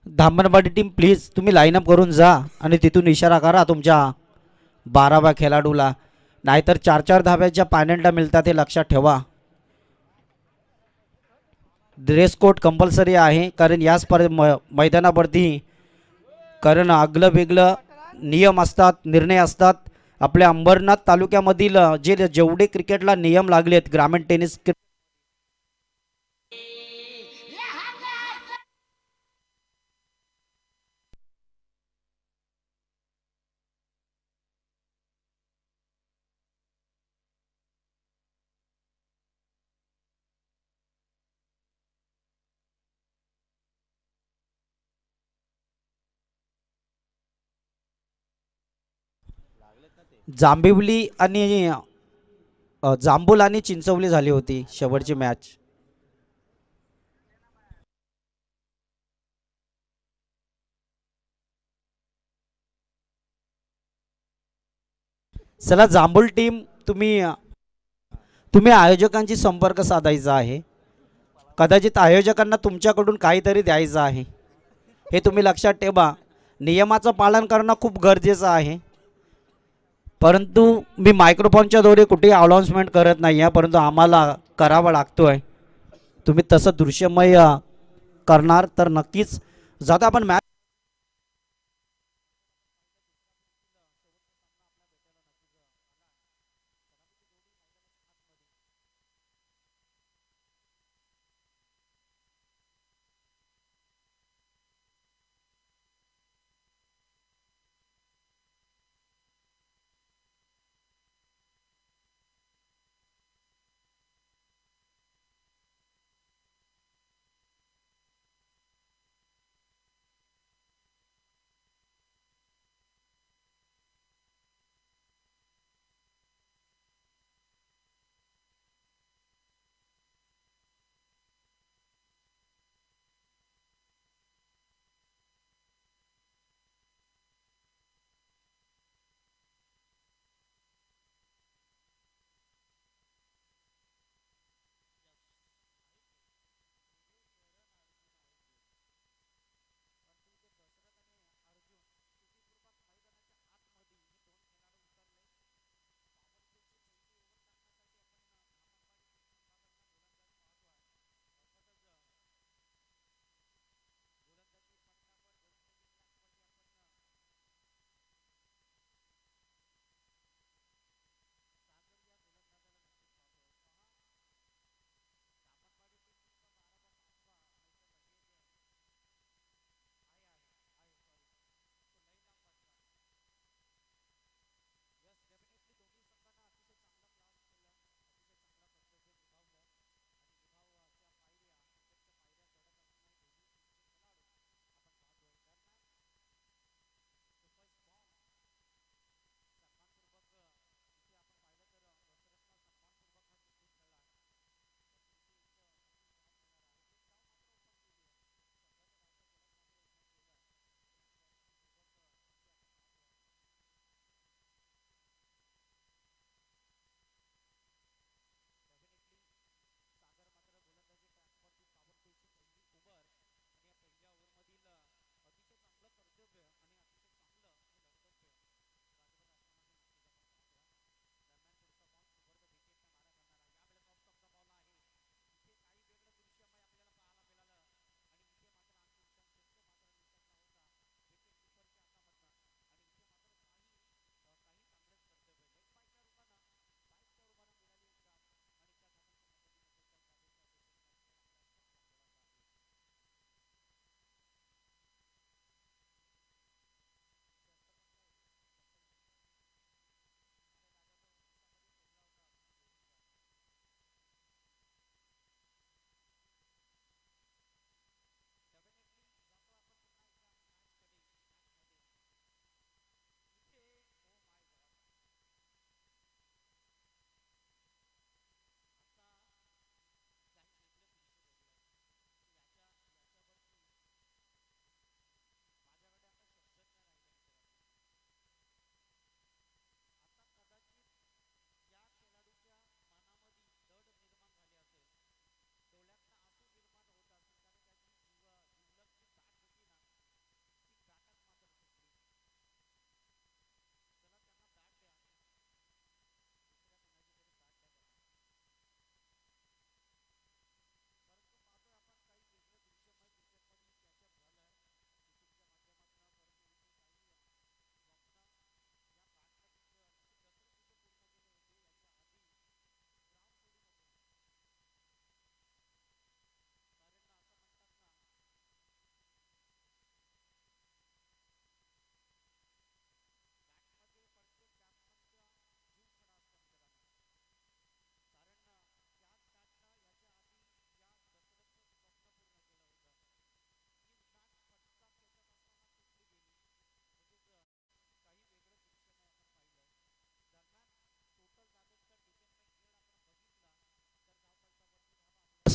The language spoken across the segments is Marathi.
धामणवाडी टीम प्लीज तुम्ही लाईनअप करून जा आणि तिथून इशारा करा तुमच्या 12व्या खेळाडूला, नाहीतर 4-4 धाब्याच्या पायनंटा मिळतात हे लक्षात ठेवा. ड्रेस कोड कंपल्सरी आहे कारण याच मैदानावरती कारण आगलं वेगळं नियम असतात, निर्णय असतात. आपल्या अंबरनाथ तालुक्यामधील जेवढे क्रिकेटला नियम लागलेत ग्रामीण टेनिस जांभिवली आणि जांभूल आणि चिंचवली झाली होती शेवटची मॅच. चला जांभूल टीम तुम्ही तुम्ही आयोजकांशी संपर्क साधायचा आहे. कदाचित आयोजकांना तुमच्याकडून काहीतरी द्यायचं आहे, हे तुम्ही लक्षात ठेवा. नियमाचं पालन करणं खूप गरजेचं आहे. परंतु मी मायक्रोफोनच्या द्वारे कुठेही अनाउन्समेंट करत नाही आहे, परंतु आम्हाला करावं लागतो आहे. तुम्ही तसं दृश्यमय करणार तर नक्कीच जाता आपण मॅच.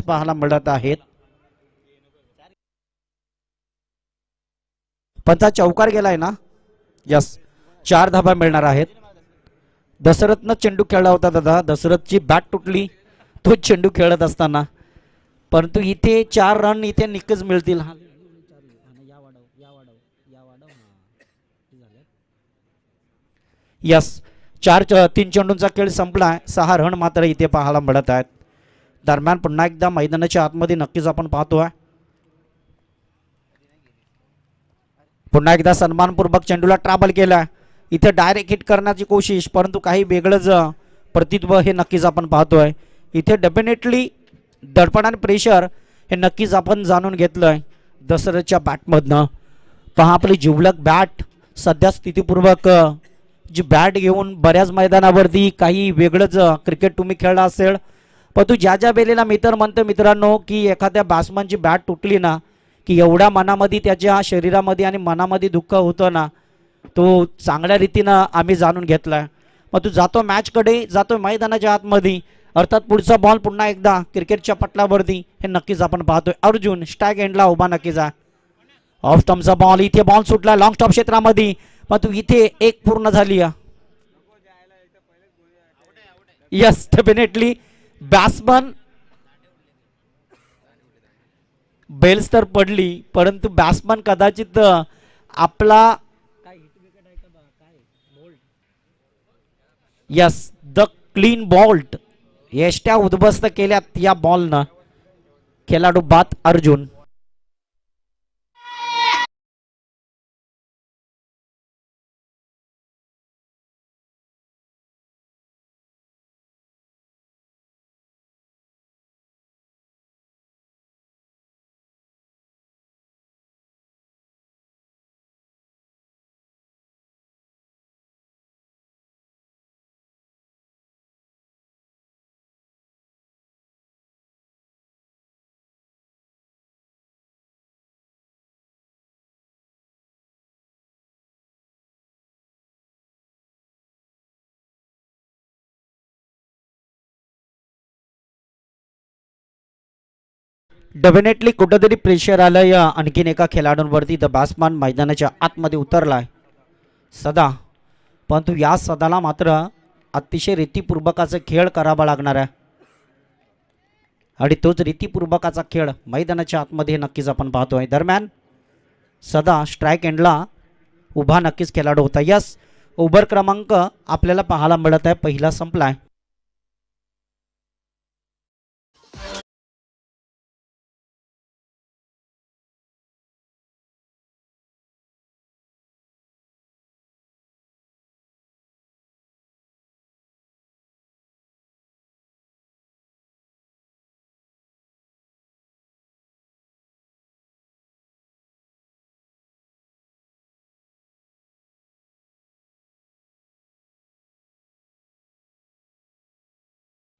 पाहायला मिळत आहेत. पंचा चौकार गेलाय ना. यस, 4 धाबा मिळणार आहेत. दशरथनं चेंडू खेळला होता दादा. दशरथची बॅट तुटली तो चेंडू खेळत असताना, परंतु इथे 4 रन इथे निकच मिळतील. यस, 3 चेंडूंचा खेळ संपलाय. 6 रन मात्र इथे पाहायला मिळत आहेत. दरम्यान पुन्हा एकदा मैदानाच्या आतमध्ये नक्कीच आपण पाहतोय. पुन्हा एकदा सन्मानपूर्वक चेंडूला ट्रॅव्हल केला. इथे डायरेक्ट हिट करण्याची कोशिश, परंतु काही वेगळंच प्रतित्व हे नक्कीच आपण पाहतोय. इथे डेफिनेटली दडपण आणि प्रेशर हे नक्कीच आपण जाणून घेतलंय दशरथच्या बॅटमधनं. पहा आपली जिवलग बॅट, सध्या स्थितीपूर्वक जी बॅट घेऊन बऱ्याच मैदानावरती काही वेगळंच क्रिकेट तुम्ही खेळला असेल, पण तू ज्या बेलेला मी तर म्हणतो मित्रांनो की एखाद्या बॅट्समनची बॅट तुटली ना की एवढ्या मनामध्ये त्याच्या शरीरामध्ये आणि मनामध्ये दुःख होतं ना, तो चांगल्या रीतीनं आम्ही जाणून घेतलाय. मग तू जातो मॅचकडे, जातो मैदानाच्या आतमध्ये, अर्थात पुढचा बॉल पुन्हा एकदा क्रिकेटच्या पटलावरती हे नक्कीच आपण पाहतोय. अर्जुन स्ट्राईक एंडला उभा नक्कीच आहे. ऑफ स्टंपचा बॉल, इथे बॉल सुटला लॉंग स्टॉप क्षेत्रामध्ये, मग तू इथे एक पूर्ण झाली. यस, डेफिनेटली बॅट्समन बेल्स तर पडली, परंतु बॅट्समन कदाचित आपला यस द क्लीन बॉल्ट एष्ट्या उद्ध्वस्त केल्यात या बॉलनं खेळाडू बाद अर्जुन. डेफिनेटली कुठंतरी प्रेशर आलं या आणखीन एका खेळाडूंवरती. द बॅट्समॅन मैदानाच्या आतमध्ये उतरलाय सदा, परंतु या सदाला मात्र अतिशय रीतीपूर्वकाचा खेळ करावा लागणार आहे आणि तोच रीतीपूर्वकाचा खेळ मैदानाच्या आतमध्ये नक्कीच आपण पाहतोय. दरम्यान सदा स्ट्राईक एंडला उभा नक्कीच खेळाडू होता. यस, ओव्हर क्रमांक आपल्याला पाहायला मिळत आहे, पहिला संपलाय.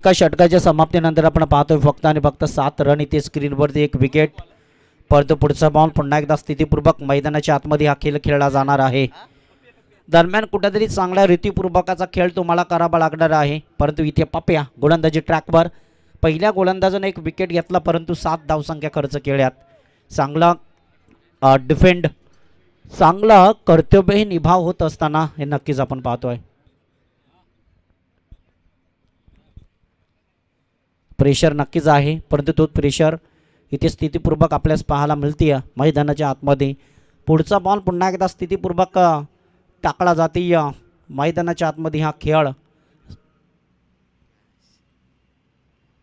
एका षटकाच्या समाप्तीनंतर आपण पाहतोय फक्त आणि फक्त 7 रन इथे स्क्रीनवरती, 1 विकेट. परंतु पुढचा बॉल पुन्हा एकदा स्थितीपूर्वक मैदानाच्या आतमध्ये हा खेळ खेळला जाणार आहे. दरम्यान कुठेतरी चांगला रीतीपूर्वकाचा खेळ तुम्हाला करावा लागणार आहे, परंतु इथे पप्या गोलंदाजी ट्रॅकवर, पहिल्या गोलंदाजाने 1 विकेट घेतला परंतु 7 धावसंख्या खर्च केल्यात. चांगला डिफेंड, चांगला कर्तव्यही निभाव होत असताना हे नक्कीच आपण पाहतोय. प्रेशर नक्कीच आहे, परंतु तोच प्रेशर इथे स्थितीपूर्वक आपल्यास पाहायला मिळते मैदानाच्या आतमध्ये. पुढचा बॉल पुन्हा एकदा स्थितीपूर्वक टाकला जाते मैदानाच्या आतमध्ये हा खेळ.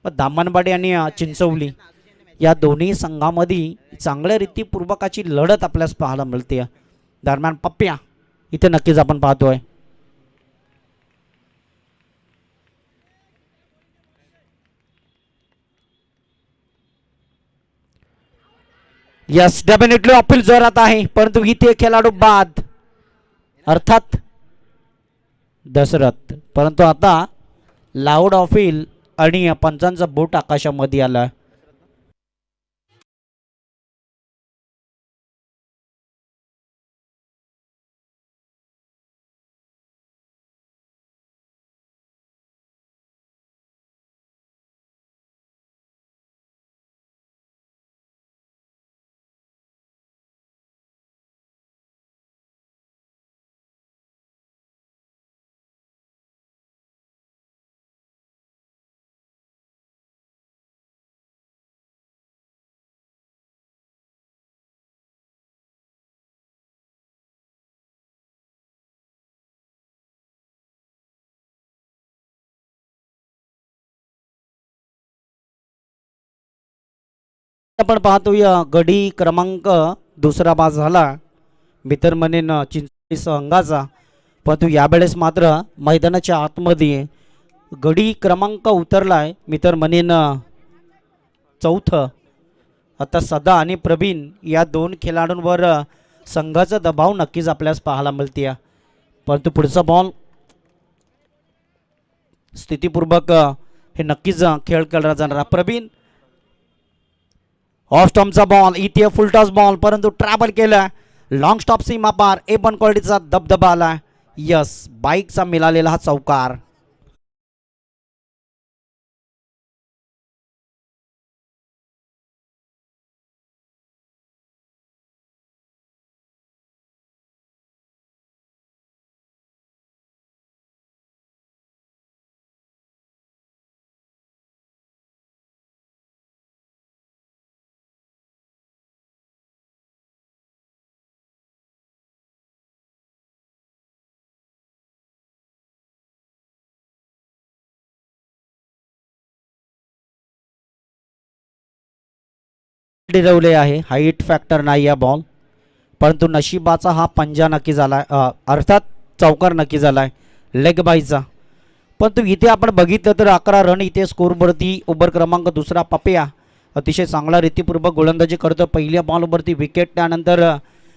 दामनवाडी आणि चिंचवली या दोन्ही संघामध्ये चांगल्या रीतीपूर्वकाची लढत आपल्यास पाहायला मिळते. दरम्यान पप्प्या इथे नक्कीच आपण पाहतोय. यस, डेफिनेटली अपील जोरात आहे, परंतु इथे खेळाडू बाद अर्थात दशरथ, परंतु आता लाऊड अपील आणि पंचांचा बोट आकाशामध्ये आला. आपण पाहतोय गडी क्रमांक दुसरा बाद झाला मित्र म्हणेन चिंचोली संघाचा, परंतु यावेळेस मात्र मैदानाच्या आतमध्ये गडी क्रमांक उतरलाय मित्र म्हणेन चौथं. आता सदा आणि प्रवीण या दोन खेळाडूंवर संघाचा दबाव नक्कीच आपल्यास पाहायला मिळते, परंतु पुढचा बॉल स्थितीपूर्वक हे नक्कीच खेळ खेळला जाणार. प्रवीण ऑफ स्टॉम्पचा बॉल, इथे फुलटॉस बॉल, परंतु ट्रॅव्हल केला लॉंग स्टॉप सीमा पार. A1 क्वालिटीचा दबदबा आला. यस, बाईकचा मिळालेला हा चौकार. ठरवले आहे, हाईट फॅक्टर नाही या बॉल, परंतु नशिबाचा हा पंजा नक्की झालाय, अर्थात चौकार नक्की झालाय लेग बायचा. परंतु इथे आपण बघितलं तर 11 रन इथे स्कोरवरती ओव्हर क्रमांक दुसरा पप्या अतिशय चांगला रीतीपूर्वक गोलंदाजी करतो. पहिल्या बॉलवरती विकेट, त्यानंतर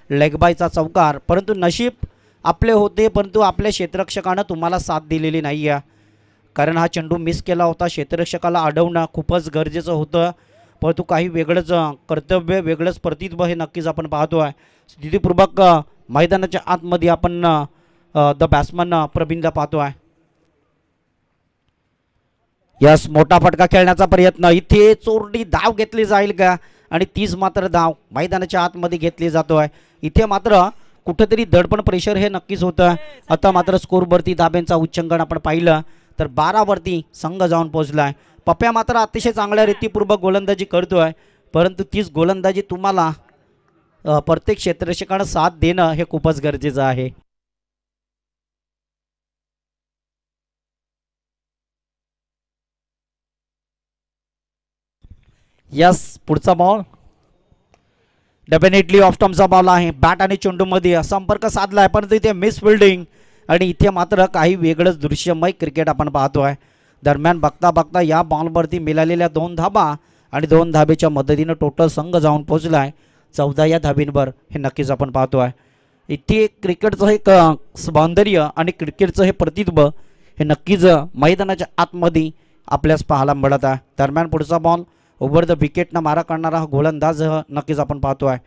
लेग बायचा चौकार. परंतु नशीब आपले होते, परंतु आपल्या क्षेत्ररक्षकानं तुम्हाला साथ दिलेली नाही आहे, कारण हा चेंडू मिस केला होता. क्षेत्ररक्षकाला अडवणं खूपच गरजेचं होतं, परंतु काही वेगळंच कर्तव्य, वेगळंच प्रतित्व हे नक्कीच आपण पाहतो आहे. स्थितीपूर्वक मैदानाच्या आतमध्ये आपण द बॅट्समन प्रवीणला पाहतो आहे. यस, मोठा फटका खेळण्याचा प्रयत्न, इथे चोरडी धाव घेतली जाईल का, आणि तीच मात्र धाव मैदानाच्या आतमध्ये घेतली जातो आहे. इथे मात्र कुठेतरी दडपण प्रेशर हे नक्कीच होतं. आता मात्र स्कोरवरती धाब्यांचा उच्चांकन आपण पाहिलं तर 12 वरती संघ जाऊन पोहोचला आहे. पप्या मात्र अतिशय चांगल्या रीतीपूर्वक गोलंदाजी करतो आहे, परंतु तीच गोलंदाजी तुम्हाला प्रत्येक क्षेत्ररक्षकानं साथ देणं हे खूपच गरजेचं आहे. यस, पुढचा बॉल डेफिनेटली ऑफ स्टॉम्पचा बॉल आहे. बॅट आणि चेंडूमध्ये संपर्क साधला आहे, परंतु इथे मिस फिल्डिंग, आणि इथे मात्र काही वेगळंच दृश्यमय क्रिकेट आपण पाहतो आहे. दरम्यान बघता बघता या बॉलवरती मिळालेल्या 2 धाबा आणि 2 धाबेच्या मदतीनं टोटल संघ जाऊन पोहोचला आहे 14 या धाबींवर, हे नक्कीच आपण पाहतो आहे. इथे क्रिकेटचं एक सौंदर्य आणि क्रिकेटचं हे प्रतित्व हे नक्कीच मैदानाच्या आतमध्ये आपल्यास पाहायला मिळत आहे. दरम्यान पुढचा बॉल ओव्हर द विकेटनं मारा करणारा हा गोलंदाज नक्कीच आपण पाहतो आहे.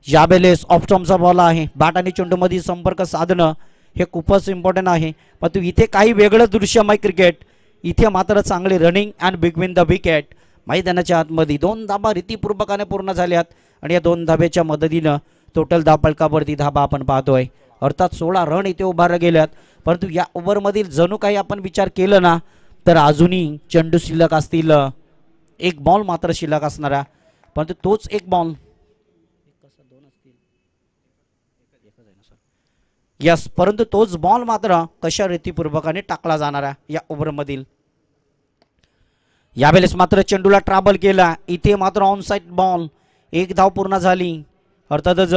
यावेळेस ऑफ स्टॉम्पचा बॉल आहे. बॅट आणि चेंडूमध्ये संपर्क साधणं हे खूपच इम्पॉर्टंट आहे, परंतु इथे काही वेगळं दृश्यमय क्रिकेट. इथे मात्र चांगली रनिंग अँड बिगविन द विकेट. मैदानाच्या आतमध्ये 2 धाबा रीतीपूर्वकाने पूर्ण झाल्यात, आणि या 2 धाब्याच्या मदतीनं टोटल धावफलकावरती धाबा आपण पाहतोय, अर्थात 16 रन इथे उभारले गेल्यात. परंतु या ओव्हरमधील जणू काही आपण विचार केलं ना तर अजूनही चेंडू शिल्लक असतील, एक बॉल मात्र शिल्लक असणारा, परंतु तोच एक बॉल, यस, परंतु तोच बॉल मात्र कशा रीतीपूर्वकाने टाकला जाणारा या ओव्हरमधील. यावेळेस मात्र चेंडूला ट्रॅव्हल केला, इथे मात्र ऑन साइड बॉल, 1 धाव पूर्ण झाली. अर्थातच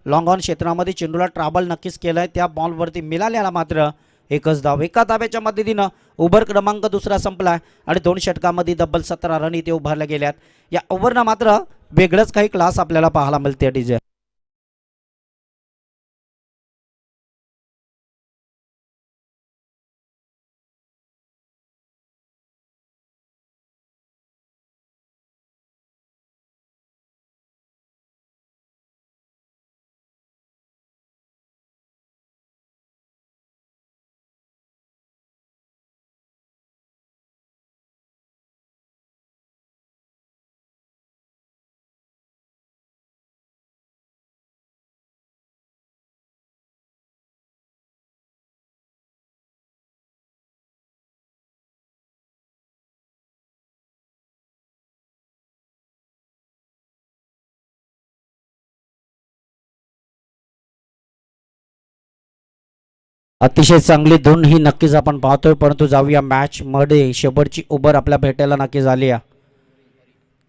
लॉंग ऑन क्षेत्रामध्ये चेंडूला ट्रॅव्हल नक्कीच केलाय, त्या बॉलवरती मिळालेला मात्र एकच धाव. एका धाब्याच्या मदतीनं ओव्हर क्रमांक दुसरा संपला, आणि 2 षटकामध्ये तब्बल 17 रन इथे उभारल्या गेल्यात. या ओव्हरनं मात्र वेगळंच काही क्लास आपल्याला पाहायला मिळते. डीजे अतिशय चांगली धून ही नक्कीच आपण पाहतोय, परंतु जाऊया मॅचमध्ये शेवटची ओव्हर आपल्या भेटायला नक्की झाली आहे.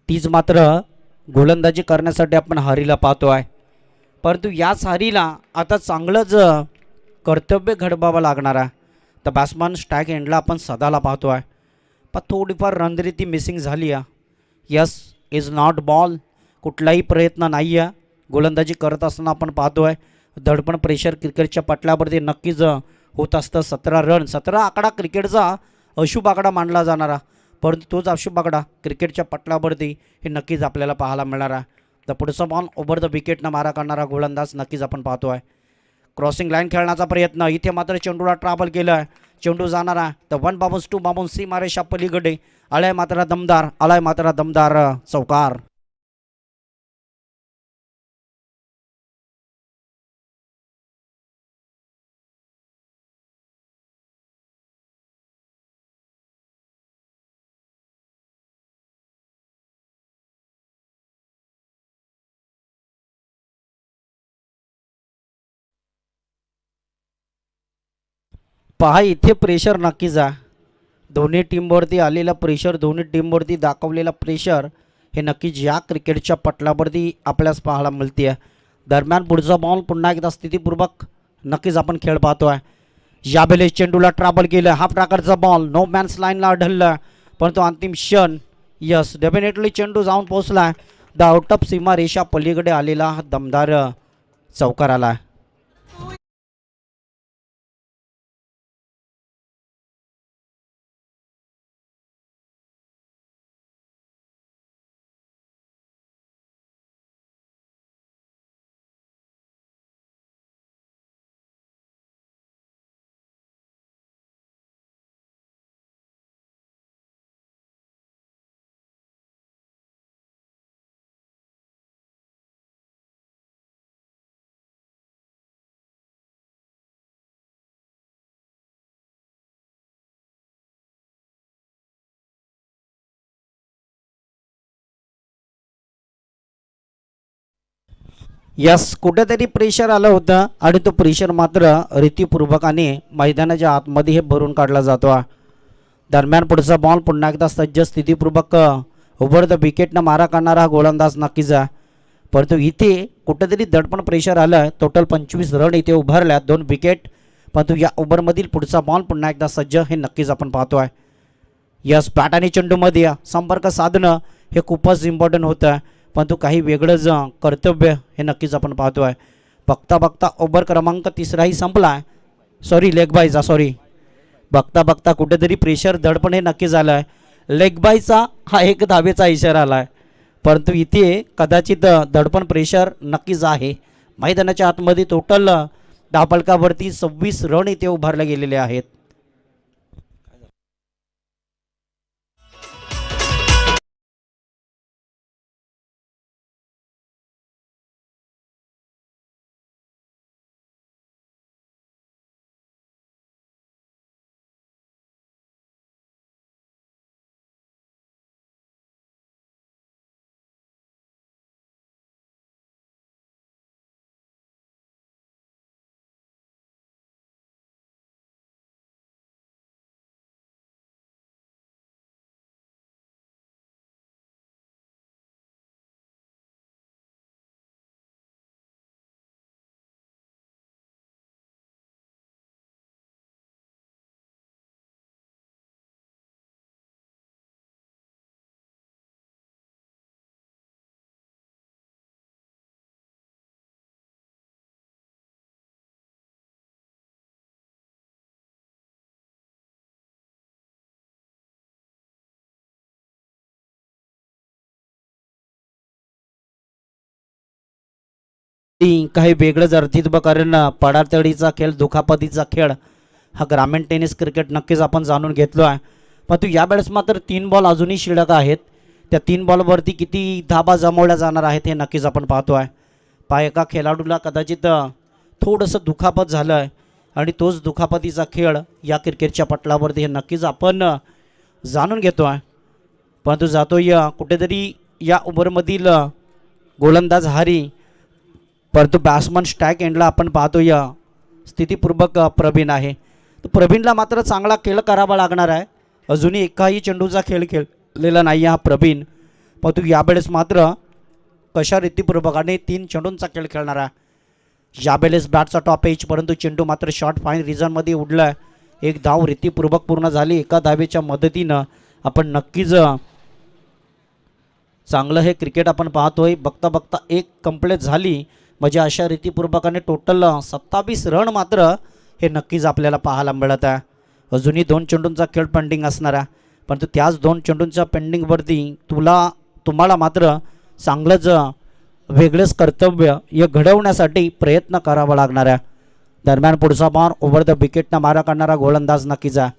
तीच मात्र गोलंदाजी करण्यासाठी आपण हरीला पाहतो आहे, परंतु याच हरीला आता चांगलंच कर्तव्य घडवावं लागणार आहे. तर बॅट्समन स्ट्राईक एंडला आपण सदाला पाहतो आहे, पण थोडीफार रणनीती मिसिंग झाली आहे. यस इज नॉट बॉल, कुठलाही प्रयत्न नाही आहे गोलंदाजी करत असताना आपण पाहतो आहे. धडपण प्रेशर क्रिकेटच्या पटलावरती नक्कीच होत असतं. 17 रन, 17 आकडा क्रिकेटचा अशुभ आकडा मानला जाणारा, परंतु तोच अशुभ आकडा क्रिकेटच्या पटलावरती हे नक्कीच आपल्याला पाहायला मिळणार आहे. तर पुढचा बॉल ओव्हर द विकेटनं मारा करणारा गोलंदाज नक्कीच आपण पाहतो आहे. क्रॉसिंग लाईन खेळण्याचा प्रयत्न, इथे मात्र चेंडूला ट्रॅव्हल केलं आहे. चेंडू जाणार आहे तर 1 बाउन्स 2 बाउन्स सीमारेषा पलीकडे आलाय मात्र दमदार चौकार. पहा इथे प्रेशर नक्कीच आहे. दोन्ही टीमवरती आलेला प्रेशर, दोन्ही टीमवरती दाखवलेला प्रेशर हे नक्कीच या क्रिकेटच्या पटलावरती आपल्यास पाहायला मिळते आहे. दरम्यान पुढचा बॉल पुन्हा एकदा स्थितीपूर्वक नक्कीच आपण खेळ पाहतो आहे. यावेळेस चेंडूला ट्रॅव्हल केलं, हाफ ट्रॅकरचा बॉल नो मॅन्स लाईनला आढळला, परंतु अंतिम क्षण यस डेफिनेटली चेंडू जाऊन पोहोचला. द आउट ऑफ सीमा रेषा पलीकडे आलेला हा दमदार चौकार आला. यस कुठेतरी प्रेशर आलं होतं आणि तो प्रेशर मात्र रीतीपूर्वकाने मैदानाच्या आतमध्ये हे भरून काढला जातो आहे. दरम्यान पुढचा बॉल पुन्हा एकदा सज्ज स्थितीपूर्वक ओव्हर द विकेटनं मारा करणारा गोलंदाज नक्कीच आहे, परंतु इथे कुठेतरी दडपण प्रेशर आलं. टोटल 25 रन इथे उभारल्या, 2 विकेट, परंतु या ओव्हरमधील पुढचा बॉल पुन्हा एकदा सज्ज हे नक्कीच आपण पाहतो आहे. यस बॅट आणि चेंडूमध्ये संपर्क साधणं हे खूपच इम्पॉर्टंट होतं आहे, परंतु काही वेगळंच कर्तव्य हे नक्कीच आपण पाहतो आहे. बघता बघता ओव्हर क्रमांक 3राही संपला आहे. सॉरी लेग बायचा, सॉरी बघता बघता कुठेतरी प्रेशर दडपण हे नक्की झालं आहे. लेग बायचा हा एक धावेचा इशारा आला आहे, परंतु इथे कदाचित दडपण प्रेशर नक्कीच आहे. मैदानाच्या आतमध्ये टोटल धावफलकावरती 26 रन इथे उभारले गेलेले आहेत. काही वेगळंच अर्थित्व कारण पडातडीचा खेळ, दुखापतीचा खेळ हा ग्रामीण टेनिस क्रिकेट नक्कीच आपण जाणून घेतलो आहे, परंतु यावेळेस मात्र 3 बॉल अजूनही शिल्लक आहेत. त्या 3 बॉलवरती किती धाबा जमवल्या जाणार आहेत हे नक्कीच आपण पाहतो आहे. एका खेळाडूला कदाचित थोडंसं दुखापत झालं आहे आणि तोच दुखापतीचा खेळ या क्रिकेटच्या पटलावरती हे नक्कीच आपण जाणून घेतो आहे, परंतु जातो या कुठेतरी या ओव्हरमधील गोलंदाज हारी, परंतु बॅट्समन स्ट्राईक एंडला आपण पाहतो या स्थितीपूर्वक प्रवीण आहे. तर प्रवीणला मात्र चांगला खेळ करावा लागणार आहे. अजूनही एकाही चेंडूचा खेळ खेळलेला नाही हा प्रवीण, परंतु यावेळेस मात्र कशा रीतीपूर्वकाने 3 चेंडूंचा खेळ खेळणारा याबेलेस बॅटचा टॉप एज, परंतु चेंडू मात्र शॉर्ट फाईन रिझनमध्ये उडला. एक धाव रीतीपूर्वक पूर्ण झाली. एका धावेच्या मदतीनं आपण नक्कीच चांगलं हे क्रिकेट आपण पाहतोय. बघता बघता एक कंप्लीट झाली म्हणजे अशा रीतीपूर्वकाने टोटल 27 रन मात्र हे नक्कीच आपल्याला पाहायला मिळत आहे. अजूनही 2 चेंडूंचा खेळ पेंडिंग असणारा, परंतु त्याच 2 चेंडूंच्या पेंडिंगवरती तुम्हाला मात्र चांगलंच वेगळंच कर्तव्य हे घडवण्यासाठी प्रयत्न करावा लागणार आहे. दरम्यान पुढचा बॉल ओव्हर द विकेटनं मारा करणारा गोलंदाज नक्कीच आहे.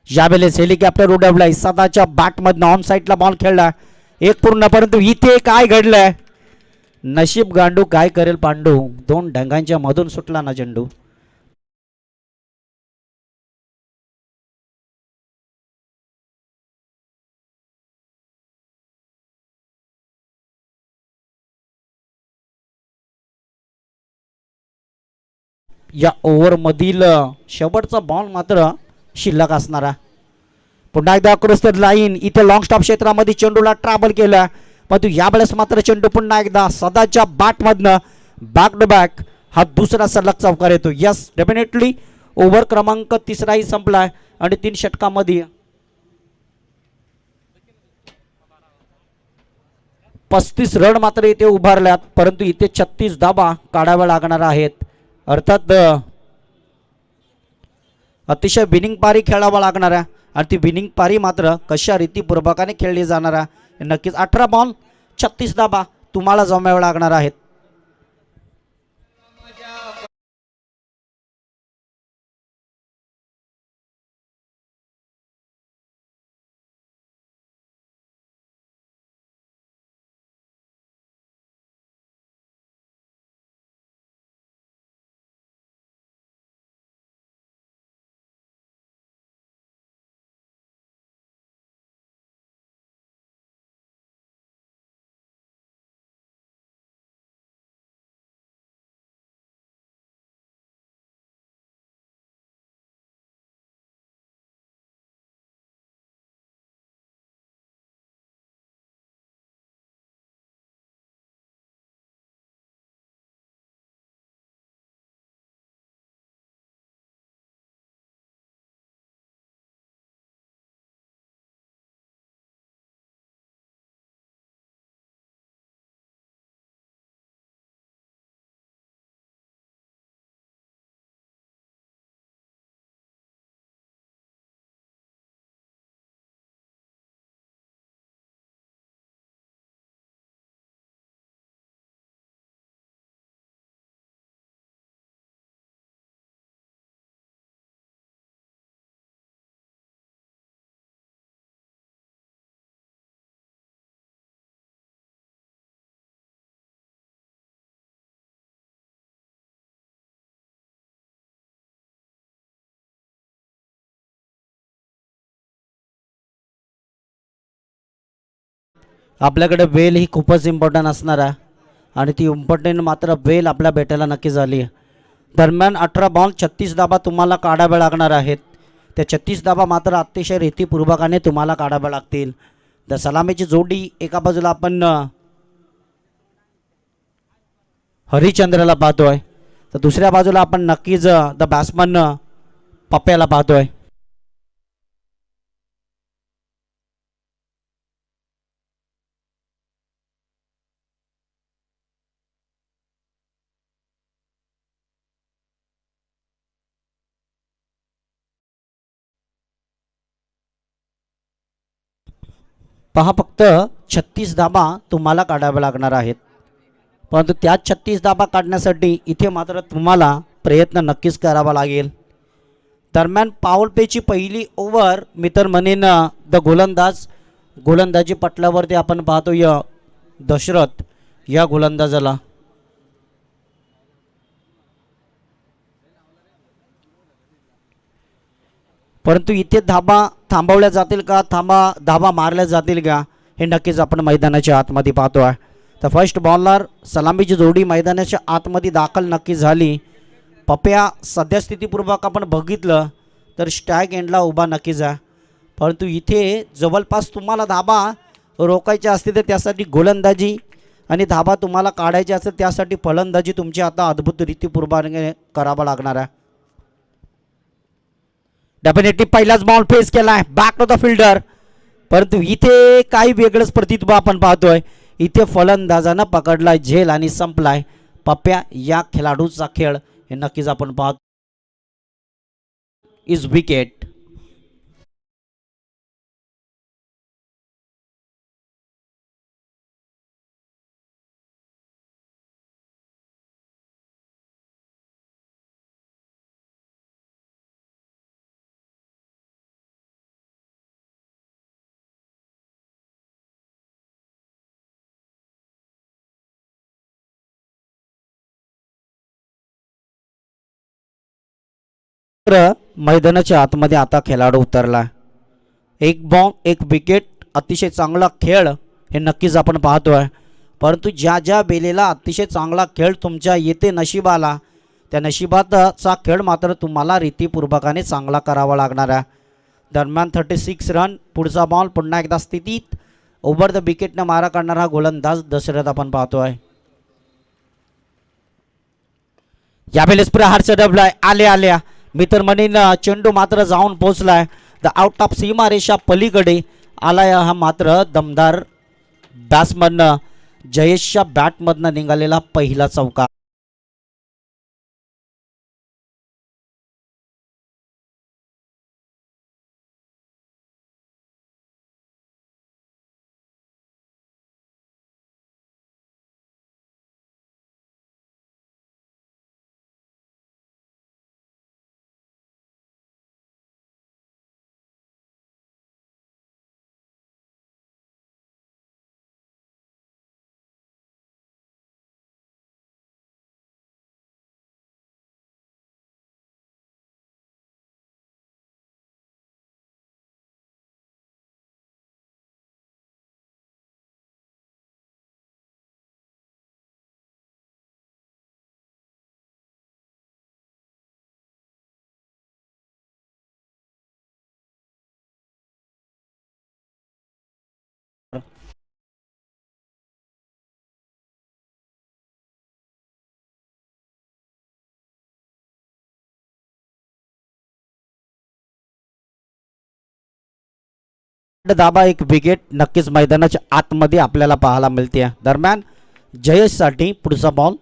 यावेळेस हेलिकॉप्टर उडवलाय, सदाच्या बॅटमधनं ऑन साईडला बॉल खेळला एक पूर्ण, परंतु इथे काय घडलंय नशीब गांडू काय करेल पांडू. 2 ढंगांच्या मधून सुटला ना चेंडू. या ओव्हरमधील शेवटचा बॉल मात्र शिल्लक असणारा. पुन्हा एकदा क्रॉस द लाईन, इथे लॉंग स्टॉप क्षेत्रामध्ये चेंडूला ट्रॅव्हल केला, परंतु यावेळेस मात्र चेंडू पुन्हा एकदा सदाच्या बॅटमधनं बॅक टू बॅक हा दुसरा सलग चौकार येतो. यस, डेफिनेटली ओव्हर क्रमांक 3राही संपलाय आणि 3 षटकामध्ये 35 रन मात्र इथे उभारल्यात, परंतु इथे 36 धावा काढाव्या लागणार आहेत. अर्थात अतिशय विनिंग पारी खेळावा लागणार आहे आणि ती विनिंग पारी मात्र कशा रीतीपूर्वकाने खेळली जाणार आहे नक्कीच. 18 बॉल 36 धावा तुम्हाला जमाव्या लागणार आहेत. आपल्याकडे वेल ही खूपच इम्पॉर्टंट असणार आहे आणि ती इम्पॉर्टंट मात्र वेल आपल्या बेटाला नक्की झाली आहे. दरम्यान 18 बॉल 36 धाबा तुम्हाला काढाव्या लागणार आहेत. त्या 36 धाबा मात्र अतिशय रीतीपूर्वकाने तुम्हाला काढाव्या लागतील. द सलामीची जोडी एका बाजूला आपण हरिचंद्रला पाहतोय, तर दुसऱ्या बाजूला आपण नक्कीच द बॅट्समन पप्प्याला पाहतोय. पहा, फक्त 36 धाबा तुम्हाला काढाव्या लागणार आहेत, परंतु त्या 36 धाबा काढण्यासाठी इथे मात्र तुम्हाला प्रयत्न नक्कीच करावा लागेल. दरम्यान पाऊल पेची पहिली ओव्हर मी तर म्हणेन द गोलंदाजी पटलावरती आपण पाहतो या दशरथ या गोलंदाजाला. परंतु इथे धाबा थांबवल्या जातील का, धाबा मारल्या जातील का, हे नक्कीच आपण मैदानाच्या आतमध्ये पाहतो आहे. तर फर्स्ट बॉलर सलामीची जोडी मैदानाच्या आतमध्ये दाखल नक्की झाली. पप्या सद्यस्थितीपूर्वक आपण बघितलं तर स्टॅग एंडला उभा नक्कीच आहे, परंतु इथे जवळपास तुम्हाला धाबा रोखायचे असते तर त्यासाठी गोलंदाजी आणि धाबा तुम्हाला काढायचे असते त्यासाठी फलंदाजी तुमची आता अद्भुतरीतीपूर्वक करावा लागणार आहे. डेफिनेटली पहिलाच बॉल फेस केला आहे बॅक टू द फिल्डर, परंतु इथे काही वेगळंच प्रतित्व आपण पाहतोय. इथे फलंदाजानं पकडलाय झेल आणि संपलाय. पप्प्या या खेळाडूचा खेळ हे नक्कीच आपण पाहतो. Is wicket. मैदानाच्या आतमध्ये आता खेळाडू उतरला. एक बॉल एक विकेट, अतिशय चांगला खेळ हे नक्कीच आपण पाहतोय. परंतु ज्या ज्या बेलेला अतिशय चांगला खेळ तुमच्या येते नशिबाला, त्या नशिबाचा खेळ मात्र तुम्हाला रीतीपूर्वकाने चांगला करावा लागणार आहे. दरम्यान 36 रन. पुढचा बॉल पुन्हा एकदा स्थितीत ओव्हर द विकेटनं मारा काढणारा गोलंदाज दशरथ आपण पाहतोय. यावेळेस प्रहारचा डबलाय आल्या मित्र म्हणेन चेंडू मात्र जाऊन पोहोचलाय द आउट ऑफ सीमारेषा पलीकडे आलाय. हा मात्र दमदार बॅट्समन जयेशच्या बॅटमधनं निघालेला पहिला चौका. धाबा एक विकेट नक्कीच मैदानाच्या आतमध्ये आपल्याला पाहायला मिळते. दरम्यान जयेशसाठी पुढचा बॉल.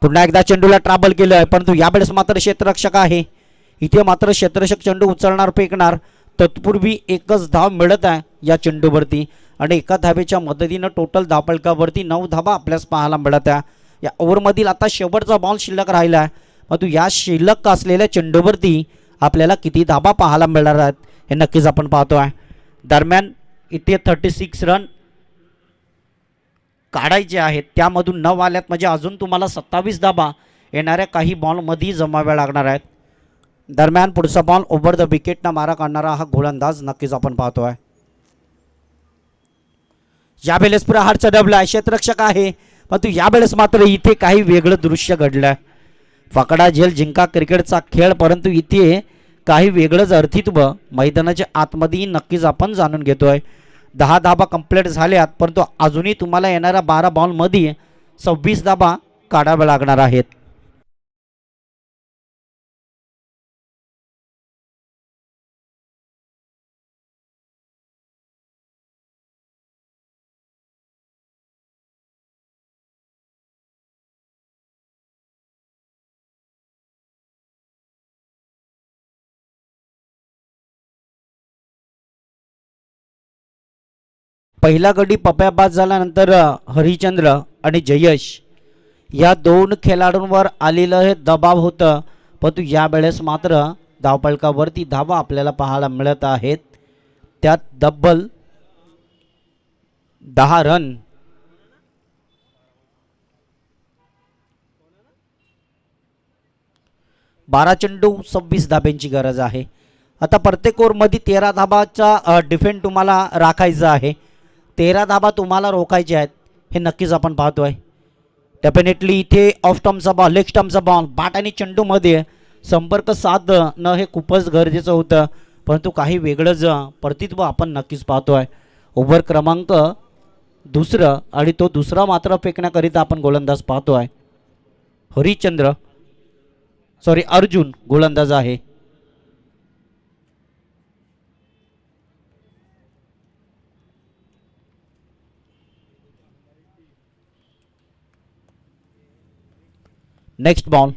पुन्हा एकदा चेंडूला ट्रॅबल केलं आहे, परंतु यावेळेस मात्र क्षेत्ररक्षक आहे. इथे मात्र क्षेत्ररक्षक चेंडू उचलणार फेकणार. तत्पूर्वी एकच धाव मिळत आहे या चेंडूवरती आणि एका धावेच्या मदतीनं टोटल धावफलकावरती 9 धावा आपल्यास पाहायला मिळत आहे. या ओव्हरमधील आता शेवटचा बॉल शिल्लक राहिला आहे, परंतु या शिल्लक असलेल्या चेंडूवरती आपल्याला किती धावा पाहायला मिळणार आहेत हे नक्कीच आपण पाहतो आहे. दरम्यान इथे 36 रन काढायचे आहेत, त्यामधून 9 आल्यात म्हणजे अजून तुम्हाला 27 धावा येणाऱ्या काही बॉलमध्ये जमाव्या लागणार आहेत. दरम्यान पुढचा बॉल ओव्हर द विकेटनं मारा काढणारा हा गोलंदाज नक्कीच आपण पाहतो आहे. यावेळेस प्रहारचा डबला क्षेत्ररक्षक आहे, परंतु यावेळेस मात्र इथे काही वेगळं दृश्य घडलं. फकडा झेल जिंका क्रिकेटचा खेळ, परंतु इथे काही वेगळंच अर्थित्व मैदानाच्या आतमध्ये नक्कीच आपण जाणून घेतोय. 10 धाबा कंप्लीट झाल्यात, परंतु अजूनही तुम्हाला येणाऱ्या 12 बॉलमध्ये 26 धाबा काढाव्या लागणार आहेत. पहिला गडी पप्या बाद झाल्यानंतर हरिचंद्र आणि जयेश या 2 खेळाडूंवर आलेलं हे दबाव होतं, परंतु यावेळेस मात्र धावफलकावरती धावा आपल्याला पाहायला मिळत आहेत. त्यात तब्बल 10 रन. बारा चेंडू 26 धाब्यांची गरज आहे. आता प्रत्येक ओव्हरमध्ये 13 धाबाचा डिफेंड तुम्हाला राखायचा आहे. 13 धाबा तुम्हाला रोखायचे आहेत हे नक्कीच आपण पाहतोय. डेफिनेटली इथे ऑफ स्टम्पचा बॉल, लेग स्टम्पचा बॉल, बॅट आणि चेंडूमध्ये संपर्क साधणं हे खूपच गरजेचं होतं, परंतु काही वेगळंच प्रतित्व आपण नक्कीच पाहतोय. ओव्हर क्रमांक दुसरं आणि तो दुसरा मात्र फेकण्याकरिता आपण गोलंदाज पाहतोय. अर्जुन गोलंदाज आहे. Next ball.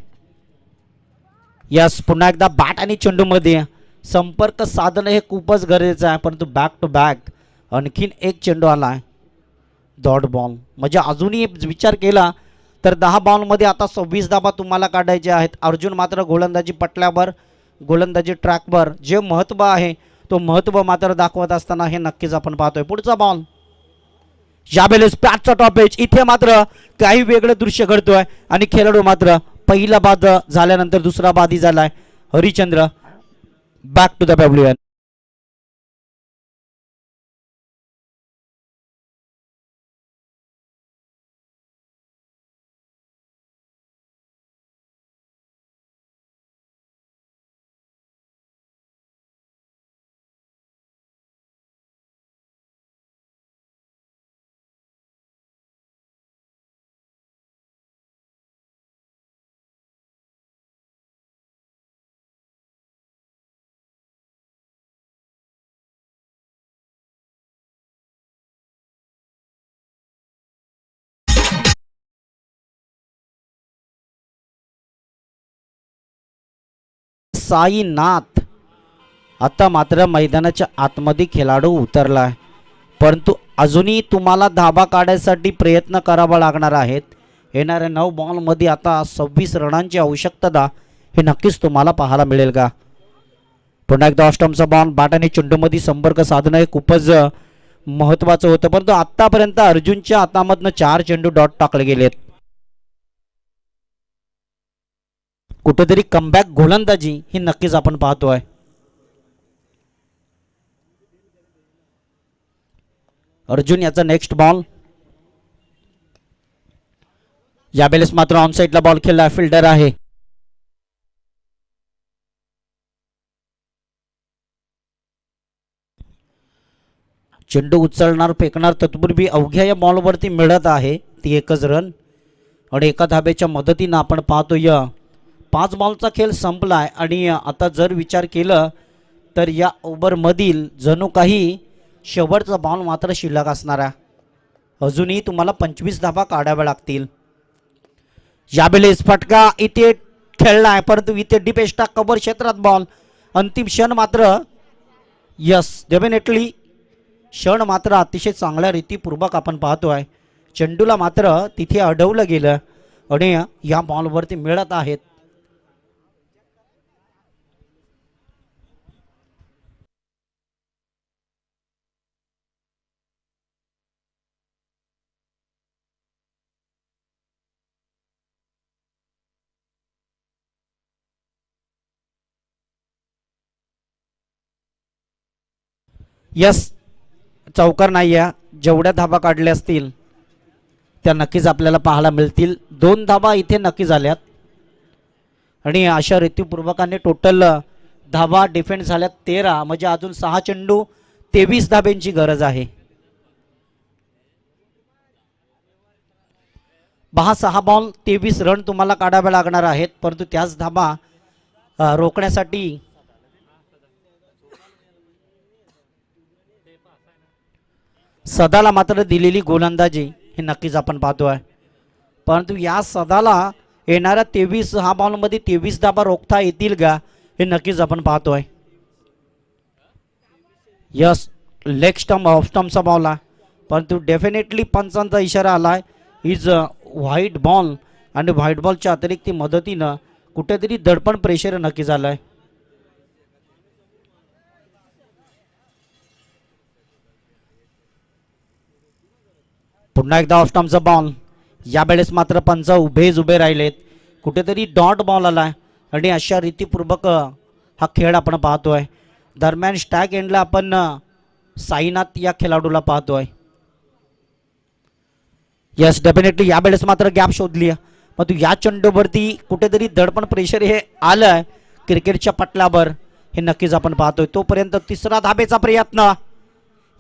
यस, पुन्हा एकदा बॅट आणि चेंडूमध्ये संपर्क साधणं हे खूपच गरजेचं आहे, परंतु बॅक टू बॅक आणखीन एक चेंडू आला आहे. डॉट बॉल म्हणजे अजूनही विचार केला तर 10 बॉलमध्ये आता 26 धाबा तुम्हाला काढायचे आहेत. अर्जुन मात्र गोलंदाजी पटल्यावर, गोलंदाजी ट्रॅकवर जे महत्त्व आहे तो महत्त्व मात्र दाखवत असताना हे नक्कीच आपण पाहतोय. पुढचा बॉल. यावेळेस पॅचचा टॉपेज. इथे मात्र काही वेगळं दृश्य घडतोय आणि खेळाडू मात्र पहिला बाद झाल्यानंतर दुसरा बादी झालाय. Harichandra back to the pavilion. Sainath आता मात्र मैदानाच्या आतमध्ये खेळाडू उतरला आहे, परंतु अजूनही तुम्हाला धाबा काढण्यासाठी प्रयत्न करावा लागणार आहेत. येणाऱ्या 9 बॉलमध्ये आता 26 रनांची आवश्यकता हे नक्कीच तुम्हाला पाहायला मिळेल का. पुन्हा एकदा ऑस्टमचा बॉल. बॅट आणि चेंडूमध्ये संपर्क साधणं हे खूपच महत्त्वाचं होतं, परंतु आत्तापर्यंत अर्जुनच्या हातामधनं 4 चेंडू डॉट टाकले गेलेत. कुठेतरी कमबॅक गोलंदाजी ही नक्कीच आपण पाहतोय. अर्जुन याचा नेक्स्ट बॉल. यावेळेस मात्र ऑन साइडला बॉल खेळला. फिल्डर आहे. चेंडू उचलणार फेकणार तत्पूर्वी अवघ्या या बॉलवरती मिळत आहे ती एकच रन आणि एका धाब्याच्या मदतीनं आपण पाहतोय 5 बॉलचा खेळ संपलाय. आणि आता जर विचार केलं तर या ओव्हरमधील जणू काही शेवटचा बॉल मात्र शिल्लक असणार आहे. अजूनही तुम्हाला 25 धाबा काढाव्या लागतील. यावेळेस फटका इथे खेळला आहे, परंतु इथे डीप एस्टा कव्हर क्षेत्रात बॉल. अंतिम क्षण मात्र यस डेफिनेटली क्षण मात्र अतिशय चांगल्या रीतीपूर्वक आपण पाहतोय. चेंडूला मात्र तिथे अडवलं गेलं आणि या बॉलवरती मिळत आहेत. यस, चौकार नाही आहे. जेवढ्या धाबा काढल्या असतील त्या नक्कीच आपल्याला पाहायला मिळतील. 2 धाबा इथे नक्की झाल्यात आणि अशा रीतीपूर्वकाने टोटल धाबा डिफेंड झाल्यात 13, म्हणजे अजून 6 चेंडू 23 धाब्यांची गरज आहे. 6 बॉल 23 रन तुम्हाला काढावे लागणार आहेत, परंतु त्याच धाबा रोखण्यासाठी सदाला मात्र दिलेली गोलंदाजी हे नक्कीच आपण पाहतोय. परंतु या सदाला येणाऱ्या 23 बॉलमध्ये 23 धाबा रोखता येतील का हे नक्कीच आपण पाहतोय. यस, लेग स्टंप ऑफ स्टंपचा बॉल आहे, परंतु डेफिनेटली पंचांचा इशारा आलाय इज व्हाईट बॉल आणि व्हाईट बॉलच्या अतिरिक्त मदतीनं कुठेतरी दडपण प्रेशर नक्की झालंय. पुन्हा एकदा ऑफ स्टंपचा बॉल. यावेळेस मात्र पंच उभे राहिलेत. कुठेतरी डॉट बॉल आलाय आणि अशा रीतीपूर्वक हा खेळ आपण पाहतोय. दरम्यान स्टॅग एंडला आपण साईनाथ या खेळाडूला पाहतोय. यस, डेफिनेटली यावेळेस मात्र गॅप शोधली, परंतु या चेंडूवरती कुठेतरी दडपण प्रेशर हे आलंय क्रिकेटच्या पटलावर हे नक्कीच आपण पाहतोय. तोपर्यंत तिसरा धाबेचा प्रयत्न.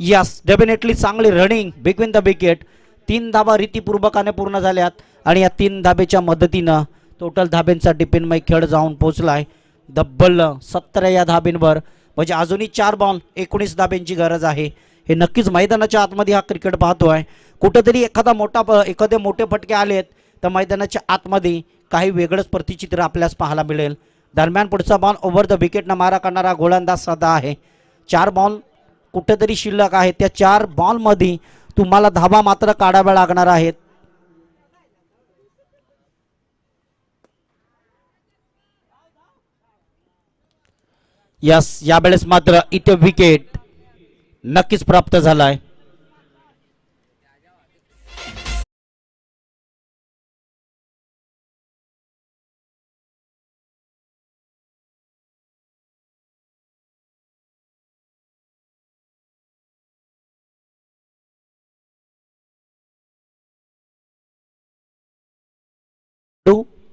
यस डेफिनेटली चांगली रनिंग बिटवीन द विकेट. 3 धाबा रीतीपूर्वकाने पूर्ण झाल्यात आणि या 3 धाबेच्या मदतीनं टोटल धाब्यांचा टिफिनमय खेळ जाऊन पोहोचलाय तब्बल 17 या धाब्यांवर. म्हणजे अजूनही 4 बॉल 19 धाब्यांची गरज आहे. हे नक्कीच मैदानाच्या आतमध्ये हा क्रिकेट पाहतोय. कुठेतरी एखादे मोठे फटके आलेत तर मैदानाच्या आतमध्ये काही वेगळंच प्रतिचित्र आपल्यास पाहायला मिळेल. दरम्यान पुढचा बॉल ओव्हर द विकेटनं मारा करणारा गोलंदाज साधा आहे. 4 बॉल कुठेतरी शिल्लक आहेत. त्या 4 बॉलमध्ये तुम्हाला धाबा मात्र काढाव्या लागणार आहेत. यस यावेळेस मात्र इथे विकेट नक्कीच प्राप्त झालाय.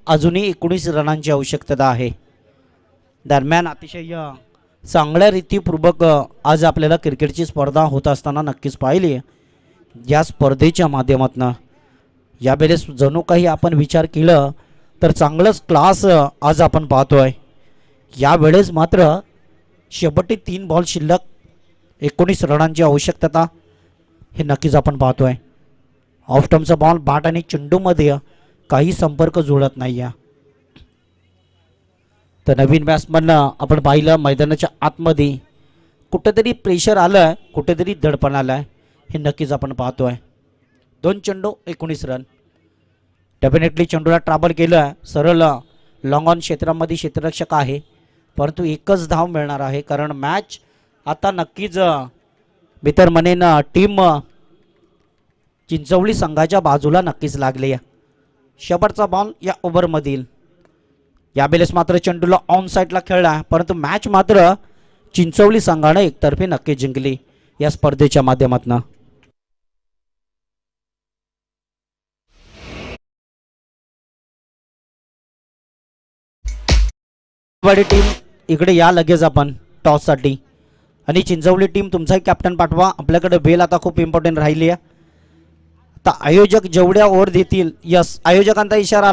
अजूनही 19 रनांची आवश्यकता आहे. दरम्यान अतिशय चांगल्या रीतीपूर्वक आज आपल्याला क्रिकेटची स्पर्धा होत असताना नक्कीच पाहिली. या स्पर्धेच्या माध्यमातून यावेळेस जणू काही आपण विचार केलं तर चांगलंच क्लास आज आपण पाहतोय. यावेळेस मात्र शेवटी 3 बॉल शिल्लक 19 रनांची आवश्यकता हे नक्कीच आपण पाहतोय. ऑफटमचा बॉल बॅट आणि चेंडूमध्ये काही संपर्क जुळत नाही आहे. तर नवीन बॅट्समन आपण पाहिलं मैदानाच्या आतमध्ये कुठेतरी प्रेशर आलं, कुठेतरी दडपण आलं हे नक्कीच आपण पाहतोय. 2 चेंडू 19 रन. डेफिनेटली चेंडूला ट्रॅव्हल केलं सरळ लॉंग ऑन क्षेत्रामध्ये क्षेत्ररक्षक आहे परंतु एकच धाव मिळणार आहे कारण मॅच आता नक्कीच मी तर म्हणेन टीम चिंचवली संघाच्या बाजूला नक्कीच लागली आहे. शेवटचा बॉल या ओव्हरमधील. यावेळेस मात्र चेंडूला ऑन साईडला खेळला परंतु मॅच मात्र चिंचवली संघाने एकतर्फी नक्की जिंकली या स्पर्धेच्या माध्यमातून. टीम इकडे या लगेच आपण टॉससाठी आणि चिंचवली टीम तुमचाही कॅप्टन पाठवा. आपल्याकडे बेल आता खूप इम्पॉर्टंट राहिली आहे. आता आयोजक जेवढ्या ओव्हर देतील यस आयोजकांचा इशारा